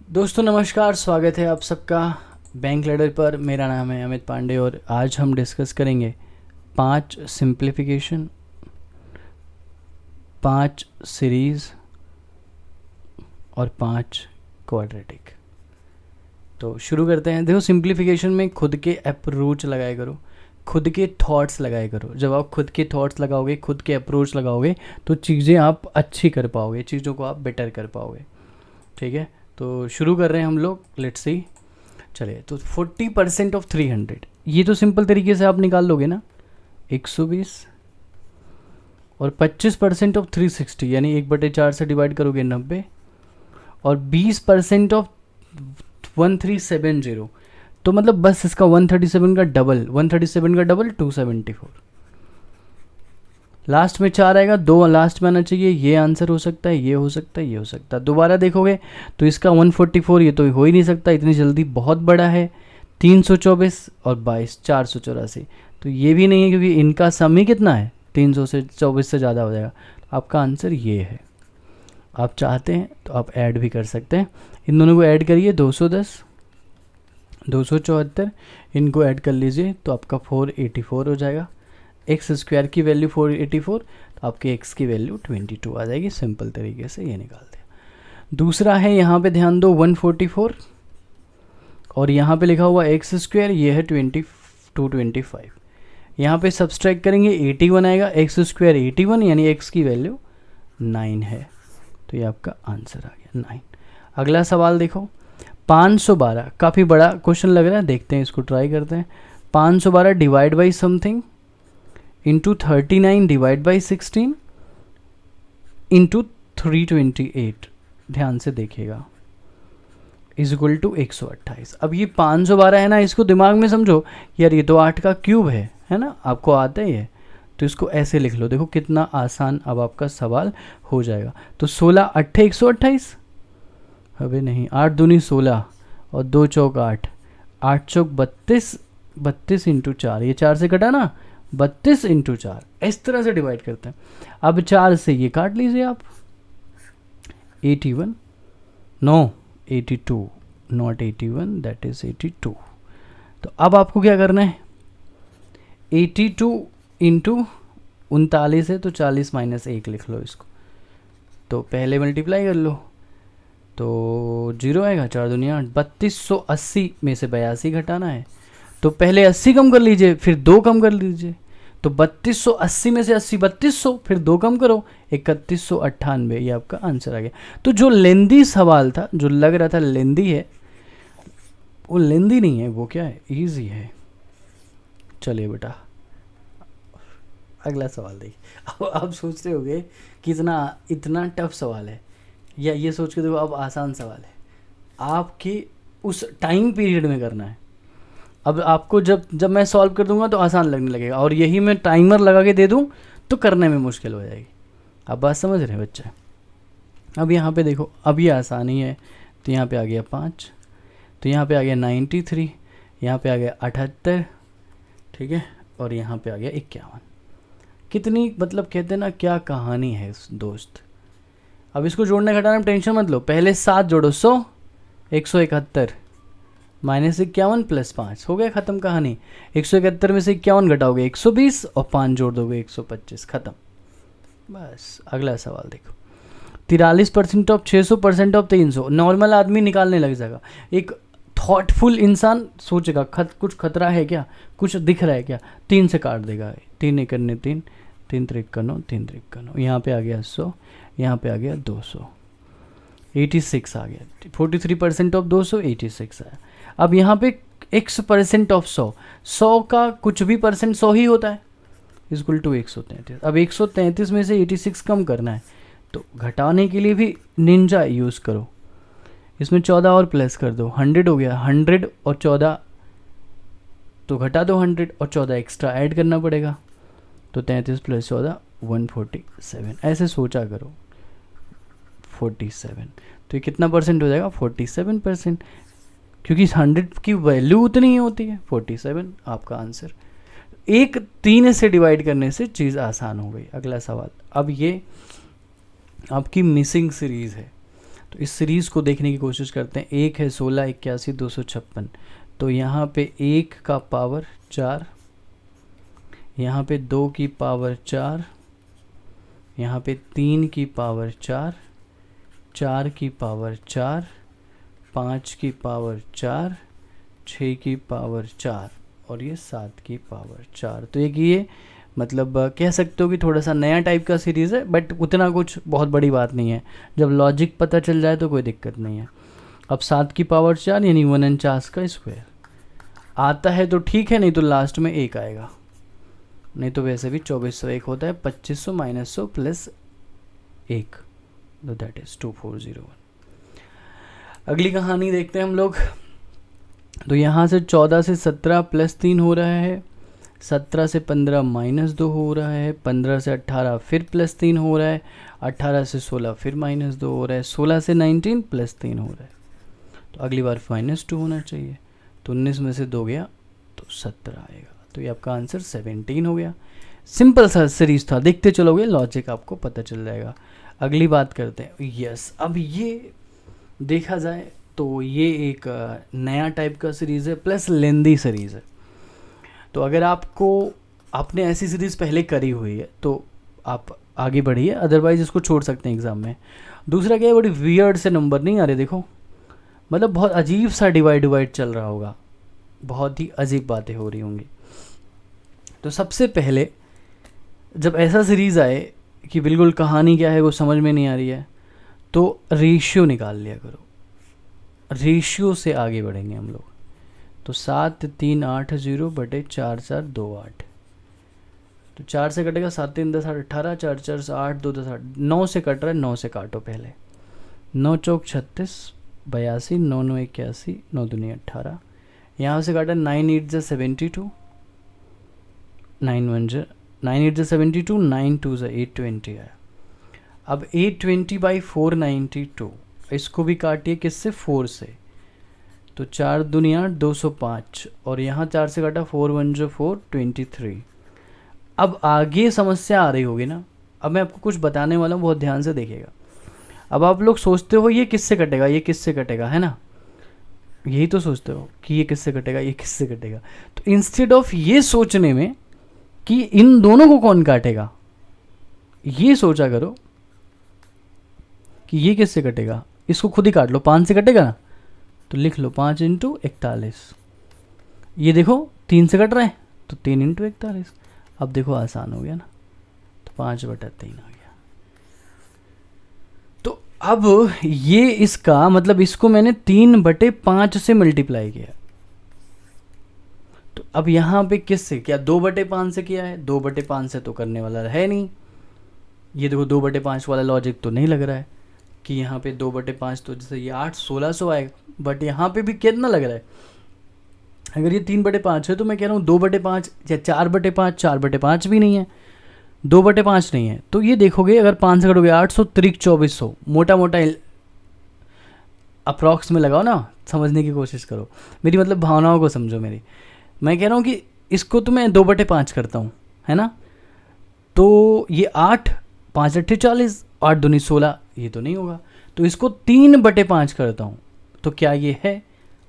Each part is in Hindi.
दोस्तों नमस्कार, स्वागत है आप सबका बैंक लैडर पर। मेरा नाम है अमित पांडे और आज हम डिस्कस करेंगे 5 सिंप्लीफिकेशन, 5 सीरीज़ और 5 क्वाड्रेटिक। तो शुरू करते हैं। देखो, सिंप्लीफिकेशन में खुद के अप्रोच लगाया करो, खुद के थॉट्स लगाया करो। जब आप खुद के थॉट्स लगाओगे, खुद के अप्रोच लगाओगे तो चीज़ें आप अच्छी कर पाओगे, चीज़ों को आप बेटर कर पाओगे। ठीक है, तो शुरू कर रहे हैं हम लोग। Let's see. चलिए, तो 40% ऑफ 300, ये तो सिंपल तरीके से आप निकाल लोगे ना, 120। और 25% ऑफ 360 यानी 1/4 से डिवाइड करोगे 90। और 20% ऑफ 1370, तो मतलब बस इसका 137 का डबल, 137 का डबल 274। लास्ट में 4 आएगा, 2 लास्ट में आना चाहिए। ये आंसर हो सकता है, ये हो सकता है, ये हो सकता है। दोबारा देखोगे तो इसका 144 ये तो हो ही नहीं सकता इतनी जल्दी, बहुत बड़ा है। 324 और 22 484, तो ये भी नहीं है क्योंकि इनका सम ही कितना है, 300 से 24 से ज़्यादा हो जाएगा। आपका आंसर ये है। आप चाहते हैं तो आप ऐड भी कर सकते हैं, इन दोनों को ऐड करिए। 210 274, इनको ऐड कर लीजिए तो आपका 484 हो जाएगा। एक्स स्क्वायर की वैल्यू 484, तो आपके एक्स की वैल्यू 22 आ जाएगी। सिंपल तरीके से ये निकाल दिया। दूसरा है, यहाँ पे ध्यान दो, 144 और यहाँ पे लिखा हुआ एक्स स्क्वायर, ये है 225। यहाँ पे सब्सट्रैक्ट करेंगे 81 आएगा। एक्स स्क्वायर 81 यानी एक्स की वैल्यू 9 है, तो ये आपका आंसर आ गया 9। अगला सवाल देखो, 512, काफ़ी बड़ा क्वेश्चन लग रहा है, देखते हैं इसको, ट्राई करते हैं। 512 divide by something into 39 divide by 16 into 328, ध्यान से देखिएगा, इज इक्वल टू 128। अब ये 512 है ना, इसको दिमाग में समझो यार, ये तो 8 का क्यूब है ना, आपको आता ही है, तो इसको ऐसे लिख लो। देखो कितना आसान अब आपका सवाल हो जाएगा। तो 16 8 128, अबे नहीं, 8 दूनी 16 और 2 चौक 8, 8 चौक 32, 32 इंटू 4, ये 4 से कटा ना, 32 इंटू 4, इस तरह से डिवाइड करते हैं। अब 4 से ये काट लीजिए आप, 81, नो 82, नॉट 81, दैट इज 82। तो अब आपको क्या करना है, 82 इंटू 39 है तो 40 माइनस 1 लिख लो इसको, तो पहले मल्टीप्लाई कर लो तो 0 आएगा। 4 दुनिया 3280 में से 82 घटाना है, तो पहले 80 कम कर लीजिए, फिर 2 कम कर लीजिए। तो 3280 में से 80 3200, फिर 2 कम करो 3198, ये आपका आंसर आ गया। तो जो लेंदी सवाल था, जो लग रहा था लेंदी है, वो लेंदी नहीं है, वो क्या है, इजी है। चलिए बेटा, अगला सवाल देखिए। अब आप सोचते होगे कि इतना टफ सवाल है, या ये सोच के देखो अब आसान सवाल है। आपकी उस टाइम पीरियड में करना है। अब आपको जब मैं सॉल्व कर दूंगा तो आसान लगने लगेगा, और यही मैं टाइमर लगा के दे दूं तो करने में मुश्किल हो जाएगी। आप बात समझ रहे हैं बच्चे? अब यहाँ पे देखो, अब ये आसानी है, तो यहाँ पे आ गया 5, तो यहाँ पे आ गया 93, यहाँ पे आ गया 78, ठीक है, और यहाँ पे आ गया 51। कितनी, मतलब कहते हैं ना, क्या कहानी है दोस्त। अब इसको जोड़ने घटाने में टेंशन मत लो, पहले 7 जोड़ो 100, 171 माइनस 51 प्लस 5, हो गया ख़त्म कहानी। 171 में से 51 घटाओगे 120 और 5 जोड़ दोगे 125, ख़त्म। बस अगला सवाल देखो, 43% ऑफ 600% ऑफ 300, नॉर्मल आदमी निकालने लग जाएगा। एक थॉटफुल इंसान सोचेगा कुछ खतरा है क्या, कुछ दिख रहा है क्या, 3 से काट देगा। 3 एकन्ने 3, 3 त्रिक्कनो 3 त्रिक्कनो, यहाँ पे आ गया 100, यहाँ पे आ गया 200, 86 आ गया। 43% ऑफ 200, 86 आया। अब यहाँ पे x% ऑफ 100, 100 का कुछ भी परसेंट 100 ही होता है, इक्वल टू 133। अब 133 में से 86 कम करना है, तो घटाने के लिए भी निंजा यूज़ करो। इसमें 14 और प्लस कर दो, 100 हो गया। 100 और 14, तो घटा दो 100 और 14 एक्स्ट्रा ऐड करना पड़ेगा, तो 33 प्लस 14 147, ऐसे सोचा करो। 47, तो ये कितना परसेंट हो जाएगा, 47%, क्योंकि 100 की वैल्यू उतनी ही होती है। 47 आपका आंसर। एक 3 से डिवाइड करने से चीज़ आसान हो गई। अगला सवाल, अब ये आपकी मिसिंग सीरीज़ है, तो इस सीरीज़ को देखने की कोशिश करते हैं। एक है 16, 81, 256, तो यहाँ पे 1 का पावर 4, यहाँ पे 2 की पावर 4, यहाँ पे 3 की पावर 4, 4 की पावर 4, 5 की पावर 4, 6 की पावर 4 और ये 7 की पावर 4। तो एक ये मतलब कह सकते हो कि थोड़ा सा नया टाइप का सीरीज़ है, बट उतना कुछ बहुत बड़ी बात नहीं है। जब लॉजिक पता चल जाए तो कोई दिक्कत नहीं है। अब 7 की पावर 4 यानी 49 का स्क्वायर आता है तो ठीक है, नहीं तो लास्ट में 1 आएगा, नहीं तो वैसे भी 2401 होता है। 2500 माइनस 100 प्लस 1, तो दैट इज़ 2401। अगली कहानी देखते हैं हम लोग। तो यहाँ से 14 से 17 प्लस 3 हो रहा है, 17 से 15 माइनस 2 हो रहा है, 15 से 18 फिर प्लस 3 हो रहा है, 18 से 16 फिर माइनस 2 हो रहा है, 16 से 19 प्लस 3 हो रहा है। तो अगली बार -2 होना चाहिए, तो 19 में से 2 गया तो 17 आएगा। तो ये आपका आंसर 17 हो गया। सिंपल सा सीरीज था, देखते चलोगे लॉजिक आपको पता चल जाएगा। अगली बात करते हैं। यस, अब ये देखा जाए तो ये एक नया टाइप का सीरीज़ है प्लस लेंदी सीरीज़ है। तो अगर आपने ऐसी सीरीज़ पहले करी हुई है तो आप आगे बढ़िए, अदरवाइज इसको छोड़ सकते हैं एग्ज़ाम में। दूसरा क्या है, बड़ी वियर्ड से नंबर नहीं आ रहे, देखो मतलब बहुत अजीब सा डिवाइड चल रहा होगा, बहुत ही अजीब बातें हो रही होंगी। तो सबसे पहले जब ऐसा सीरीज़ आए कि बिल्कुल कहानी क्या है वो समझ में नहीं आ रही है, तो रेशियो निकाल लिया करो, रेशियो से आगे बढ़ेंगे हम लोग। तो 7380 बटे 4428, तो 4 से कटेगा 7 3 10 8 18, 4 4 8 2 10 8, 9 से कट रहा है, 9 से काटो पहले। 9 चौक 36, 82, 9 9 81, 9 दूनी 18, यहाँ से काटा 9 8 जा 72, 9 1 जा 9 8 जा 72, 9 2 जा 820 आया। अब 820 बाई 492, इसको भी काटिए किससे, 4 से, तो 4 दुनिया 205 और यहाँ 4 से काटा 4 1 जो 4 23। अब आगे समस्या आ रही होगी ना, अब मैं आपको कुछ बताने वाला हूँ, बहुत ध्यान से देखिएगा। अब आप लोग सोचते हो ये किससे कटेगा, ये किससे कटेगा, है ना, यही तो सोचते हो कि ये किससे कटेगा, ये किससे कटेगा। तो इंस्टेड ऑफ ये सोचने में कि इन दोनों को कौन काटेगा, ये सोचा करो कि ये किससे कटेगा, इसको खुद ही काट लो। 5 से कटेगा ना, तो लिख लो 5 × 41। ये देखो 3 से कट रहा है, तो 3 × 41। अब देखो आसान हो गया ना, तो 5/3 आ गया। तो अब ये इसका मतलब इसको मैंने 3/5 से मल्टीप्लाई किया। तो अब यहाँ पे किससे किया, 2/5 से किया है, 2/5 से तो करने वाला है नहीं। ये देखो 2/5 वाला लॉजिक तो नहीं लग रहा है कि यहाँ पे 2/5, तो जैसे ये 8 1600 आएगा, बट यहाँ पे भी कितना लग रहा है, अगर ये 3/5 है तो मैं कह रहा हूँ 2/5 या 4/5, 4/5 भी नहीं है, 2/5 नहीं है। तो ये देखोगे अगर 5 से कटोगे 800 त्रिक 2400, मोटा मोटा अप्रॉक्स में लगाओ ना, समझने की कोशिश करो, मेरी मतलब भावनाओं को समझो मेरी। मैं कह रहा हूँ कि इसको तो मैं 2/5 करता हूँ, है ना, तो ये 8 5 8 40, 8 दूनी 16, ये तो नहीं होगा, तो इसको 3/5 करता हूँ, तो क्या ये है।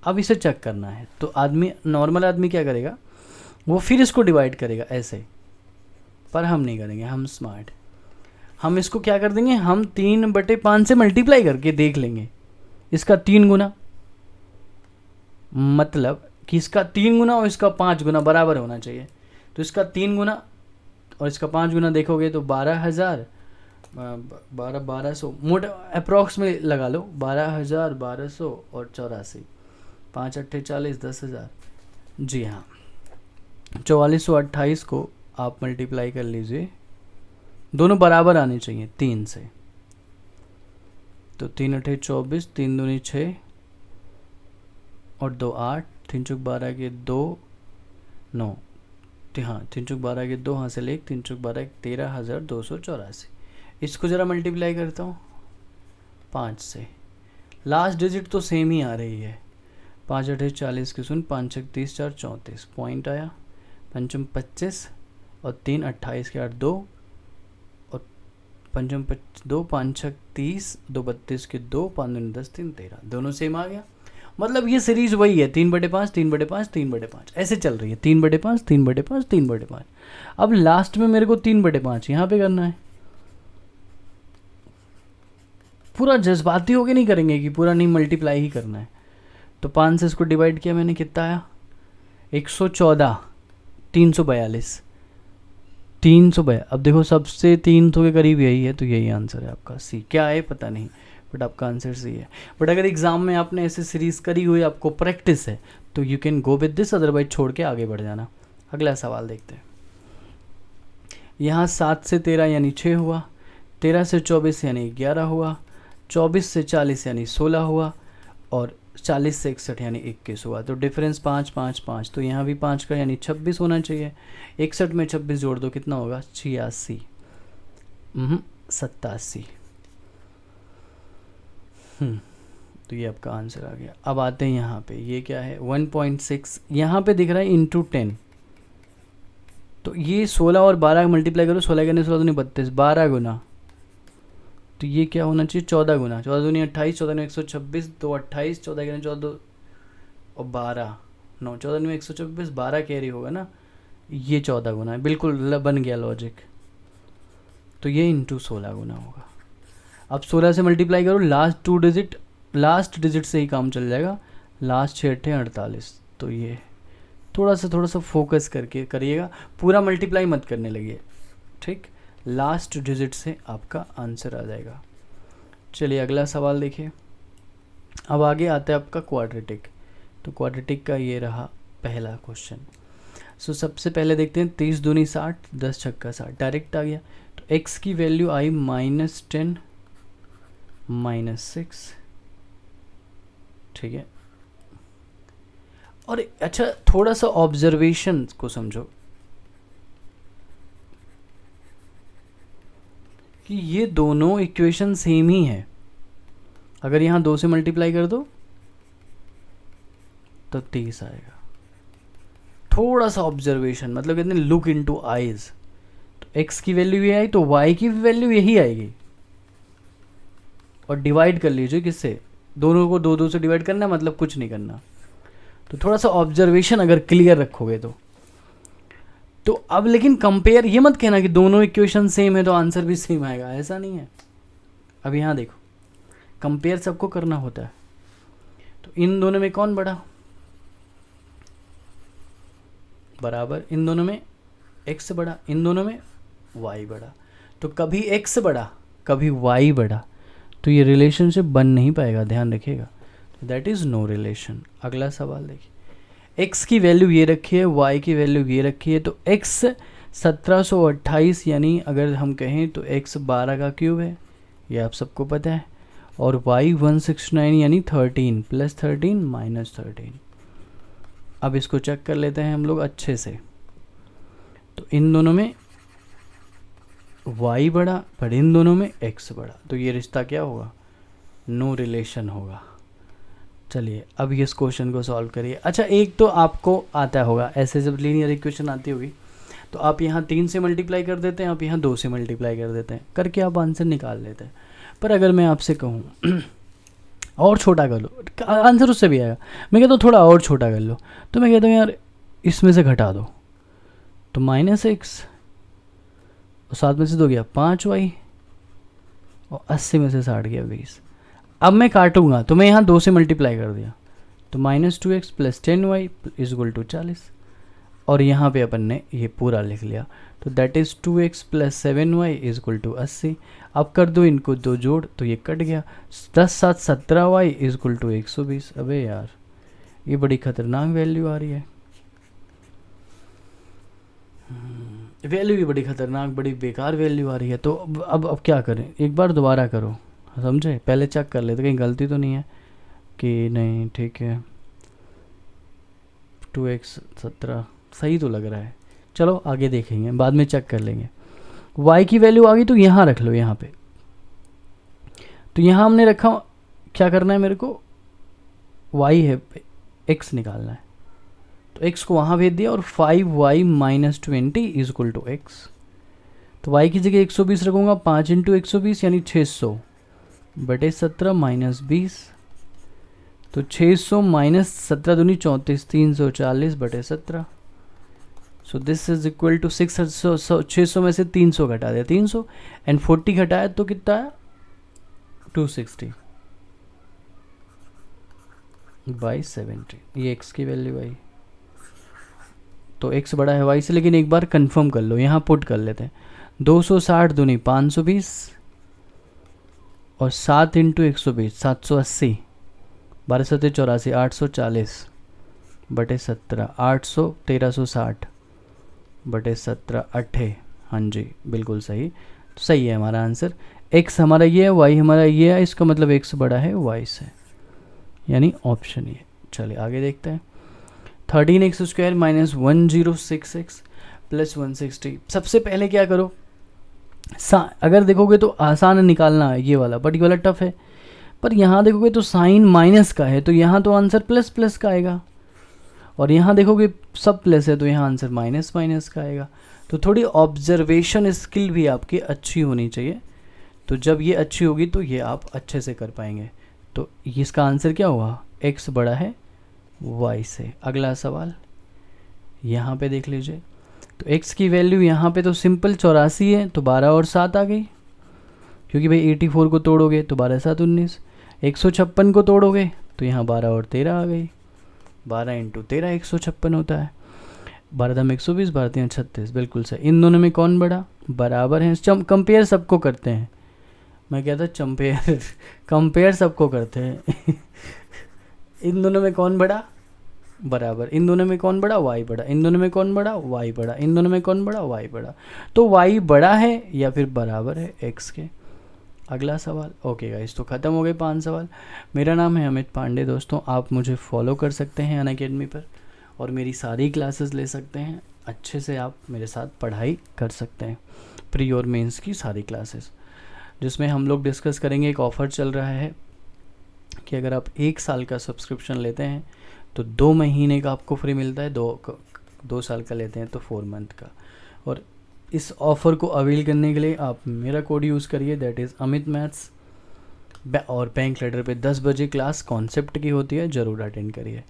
अब इसे चेक करना है, तो आदमी, नॉर्मल आदमी क्या करेगा, वो फिर इसको डिवाइड करेगा ऐसे, पर हम नहीं करेंगे, हम स्मार्ट, हम इसको क्या कर देंगे, हम 3/5 से मल्टीप्लाई करके देख लेंगे इसका 3 गुना, मतलब कि इसका 3 गुना और इसका 5 गुना बराबर होना चाहिए। तो इसका 3 गुना और इसका 5 गुना देखोगे तो 12,000, 1200 मोटा अप्रॉक्स में लगा लो, 12,000 1200 और 84, 5 8 40, 10,000। जी हाँ, 4428 को आप मल्टीप्लाई कर लीजिए, दोनों बराबर आने चाहिए 3 से, तो 3 8 24, 3 दूनी 6 और 2 8, 3 चौक 12 के 2 9, हाँ 3 चौक 12 के 2 हासिल 1, 3 चौक 12 13,284। इसको ज़रा मल्टीप्लाई करता हूँ 5 से, लास्ट डिजिट तो सेम ही आ रही है, 5 8 40 के सुन, 5 6 30 4 34 पॉइंट आया, 5 25 और 3 28 के 8 2 और पंचम 2 5 6 30, 2 32 के 2, 5 दूनी 10, 3 13, दोनों सेम आ गया। मतलब ये सीरीज वही है, 3/5 3/5 3/5 ऐसे चल रही है, 3/5 3/5 3/5। अब लास्ट में मेरे को 3/5 यहाँ पे करना है। पूरा जज्बाती होके नहीं करेंगे कि पूरा नहीं मल्टीप्लाई ही करना है। तो 5 से इसको डिवाइड किया मैंने, कितना आया 114, 342 342। अब देखो सबसे 300 के करीब यही है, तो यही आंसर है आपका सी। क्या है पता नहीं, बट आपका आंसर सी है। बट अगर एग्जाम में आपने ऐसे सीरीज करी हुई, आपको प्रैक्टिस है, तो you can go with this, otherwise छोड़ के आगे बढ़ जाना। अगला सवाल देखते हैं। यहाँ 7 से 13 यानी 6 हुआ, 13 से 24 यानी 11 हुआ, 24 से 40 यानी 16 हुआ, और 40 से 61 यानी 21 हुआ। तो डिफरेंस 5 5 5, तो यहाँ भी 5 का यानी 26 होना चाहिए। 61 में 26 जोड़ दो, कितना होगा 86, 87। तो ये आपका आंसर आ गया। अब आते हैं यहाँ पे, ये क्या है 1.6, यहाँ पे दिख रहा है इंटू 10। तो ये 16 और 12 मल्टीप्लाई करो, 16 करने 16 दूनी 32, 12 गुना, तो ये क्या होना चाहिए 14 गुना, 14 दूनी 28, 14 में 126, 2 28, 14 करने 14 और 12 9, 14 में 126, 12 कैरी होगा ना, ये 14 गुना है। बिल्कुल बन गया लॉजिक। तो ये इंटू 16 गुना होगा। अब 16 से मल्टीप्लाई करो, लास्ट डिजिट से ही काम चल जाएगा। लास्ट 6 8 48। तो ये थोड़ा सा फोकस करके करिएगा, पूरा मल्टीप्लाई मत करने लगिए, ठीक। लास्ट डिजिट से आपका आंसर आ जाएगा। चलिए अगला सवाल देखिए। अब आगे आता है आपका क्वाड्रेटिक। तो क्वाड्रेटिक का ये रहा पहला क्वेश्चन। सो सबसे पहले देखते हैं, 30 दूनी 60, 10 छक्का 60, डायरेक्ट आ गया। तो x की वैल्यू आई -10 -6, ठीक है। और अच्छा थोड़ा सा ऑब्जर्वेशन को समझो कि ये दोनों इक्वेशन सेम ही है। अगर यहाँ 2 से मल्टीप्लाई कर दो तो 30 आएगा। थोड़ा सा ऑब्जर्वेशन, मतलब कहते हैं लुक इनटू आईज। तो x की वैल्यू ये आई, तो y की वैल्यू यही आएगी। और डिवाइड कर लीजिए किससे, दोनों को 2 2 से डिवाइड करना है, मतलब कुछ नहीं करना। तो थोड़ा सा ऑब्जर्वेशन अगर क्लियर रखोगे तो अब लेकिन कंपेयर ये मत कहना कि दोनों इक्वेशन सेम है तो आंसर भी सेम आएगा, ऐसा नहीं है। अब यहाँ देखो, कंपेयर सबको करना होता है। तो इन दोनों में कौन बड़ा, बराबर, इन दोनों में x बड़ा, इन दोनों में y बड़ा। तो कभी x बड़ा कभी y बड़ा, तो ये रिलेशनशिप बन नहीं पाएगा, ध्यान रखिएगा। That is no relation. अगला सवाल देखिए, x की वैल्यू ये रखी है, y की वैल्यू ये रखी है। तो x 1728 यानी अगर हम कहें तो x 12 का क्यूब है, ये आप सबको पता है। और y 169 यानी 13 + 13 - 13। अब इसको चेक कर लेते हैं हम लोग अच्छे से। तो इन दोनों में y बड़ा पर इन दोनों में x बड़ा, तो ये रिश्ता क्या होगा, नो रिलेशन होगा। चलिए अब इस क्वेश्चन को सॉल्व करिए। अच्छा एक तो आपको आता होगा, ऐसे जब लीनियर इक्वेशन आती होगी तो आप यहाँ 3 से मल्टीप्लाई कर देते हैं, आप यहाँ 2 से मल्टीप्लाई कर देते हैं, करके आप आंसर निकाल लेते हैं। पर अगर मैं आपसे कहूँ और छोटा कर लो, आंसर उससे भी आएगा। मैं कहता हूँ थोड़ा और छोटा कर लो, तो मैं कहता हूँ यार इसमें से घटा दो, तो -x और 7 में से 2 गया 5y और 80 में से 60 गया 20। अब मैं काटूंगा तो मैं यहाँ 2 से मल्टीप्लाई कर दिया, तो -2x + 10y = 40। और यहाँ पे अपन ने ये पूरा लिख लिया, तो दैट इज़ 2x + 7y = 80। अब कर दो इनको 2 जोड़, तो ये कट गया। 10 7 17y = 120। अबे यार ये बड़ी खतरनाक वैल्यू आ रही है, वैल्यू भी बड़ी खतरनाक, बड़ी बेकार वैल्यू आ रही है। तो अब क्या करें, एक बार दोबारा करो, समझे, पहले चेक कर लेते कहीं गलती तो नहीं है कि नहीं, ठीक है 2x 17 सही तो लग रहा है। चलो आगे देखेंगे, बाद में चेक कर लेंगे। y की वैल्यू आ गई तो यहाँ रख लो, यहाँ पे तो यहाँ हमने रखा, क्या करना है मेरे को, y है, x निकालना है। तो x को वहाँ भेज दिया और 5y - 20 = x। तो y की जगह 120 रखूँगा, 5 इंटू 120 यानी 600 बटे 17 माइनस 20, तो 600 माइनस 17 दूनी 34, 340 बटे 17। So this is equal to 600 में से 300 घटा दिया 300 एंड 40 घटाया तो कितना है 260 बाई 70। ये x की वैल्यू आई। तो x बड़ा है y से, लेकिन एक बार कंफर्म कर लो, यहाँ पुट कर लेते हैं। 260 दूनी 520 और 7 इंटू 120 780, 12 7 84 840 बटे 17, 800 1360 बटे 17 8। हाँ जी बिल्कुल सही। तो सही है हमारा आंसर। x हमारा ये है, y हमारा ये है, इसका मतलब x बड़ा है y से, यानी ऑप्शन ये। चलिए आगे देखते हैं। 13x² minus 1066 plus 160। सबसे पहले क्या करो, अगर देखोगे तो आसान है निकालना है ये वाला, बट ये वाला टफ है। पर यहाँ देखोगे तो साइन माइनस का है, तो यहाँ तो आंसर प्लस प्लस का आएगा, और यहाँ देखोगे सब प्लस है तो यहाँ आंसर माइनस माइनस का आएगा। तो थोड़ी ऑब्जर्वेशन स्किल भी आपकी अच्छी होनी चाहिए, तो जब ये अच्छी होगी तो ये आप अच्छे से कर पाएंगे। तो इसका आंसर क्या हुआ, x बड़ा है y से। अगला सवाल यहाँ पे देख लीजिए। तो x की वैल्यू यहाँ पे तो सिंपल 84 है, तो 12 और 7 आ गई, क्योंकि भाई 84 को तोड़ोगे तो 12 7 19। 156 को तोड़ोगे तो यहाँ 12 और 13 आ गई, 12 इंटू 13 156 होता है। 12 दम 120, 12 3 36, बिल्कुल सही। इन दोनों में कौन बड़ा, बराबर है। कंपेयर सबको करते हैं, मैं कहता चंपेयर कंपेयर सबको करते हैं इन दोनों में कौन बड़ा, बराबर। इन दोनों में कौन बड़ा, y बड़ा। इन दोनों में कौन बड़ा, y बड़ा। इन दोनों में कौन बड़ा, y बड़ा। तो y बड़ा है या फिर बराबर है x के। अगला सवाल। ओके गाइस, तो ख़त्म हो गए 5 सवाल। मेरा नाम है अमित पांडे। दोस्तों आप मुझे फॉलो कर सकते हैं अनअकैडमी पर, और मेरी सारी क्लासेस ले सकते हैं। अच्छे से आप मेरे साथ पढ़ाई कर सकते हैं। प्री और मेंस की सारी क्लासेस, जिसमें हम लोग डिस्कस करेंगे। एक ऑफ़र चल रहा है कि अगर आप 1 साल का सब्सक्रिप्शन लेते हैं तो 2 महीने का आपको फ्री मिलता है, 2 साल का लेते हैं तो 4 मंथ का। और इस ऑफ़र को अवेल करने के लिए आप मेरा कोड यूज़ करिए, दैट इज़ अमित मैथ्स। और बैंक लेटर पे 10 बजे क्लास कॉन्सेप्ट की होती है, ज़रूर अटेंड करिए।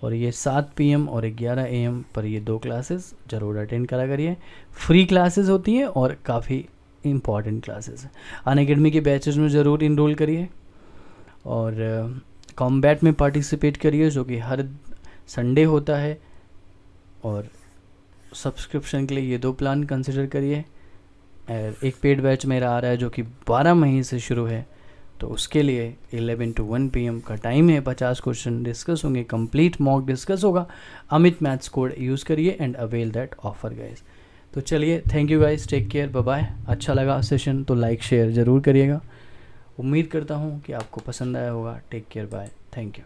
और ये 7 PM और 11 AM पर ये 2 क्लासेस ज़रूर अटेंड करा करिए। फ्री क्लासेस होती हैं और काफ़ी इम्पॉर्टेंट क्लासेस हैं। अनअकैडमी के बैचेस में ज़रूर इनरोल करिए, और कॉम्बैट में पार्टिसिपेट करिए, जो कि हर संडे होता है। और सब्सक्रिप्शन के लिए ये 2 प्लान कंसिडर करिए। एक पेड बैच मेरा आ रहा है जो कि 12 मई से शुरू है, तो उसके लिए 11 to 1 PM का टाइम है। 50 क्वेश्चन डिस्कस होंगे, कंप्लीट मॉक डिस्कस होगा। अमित मैथ्स कोड यूज़ करिए and avail that offer guys. तो चलिए, thank you guys, take care, bye bye. अच्छा लगा सेशन तो लाइक शेयर ज़रूर करिएगा। उम्मीद करता हूँ कि आपको पसंद आया होगा। Take care, bye, thank you.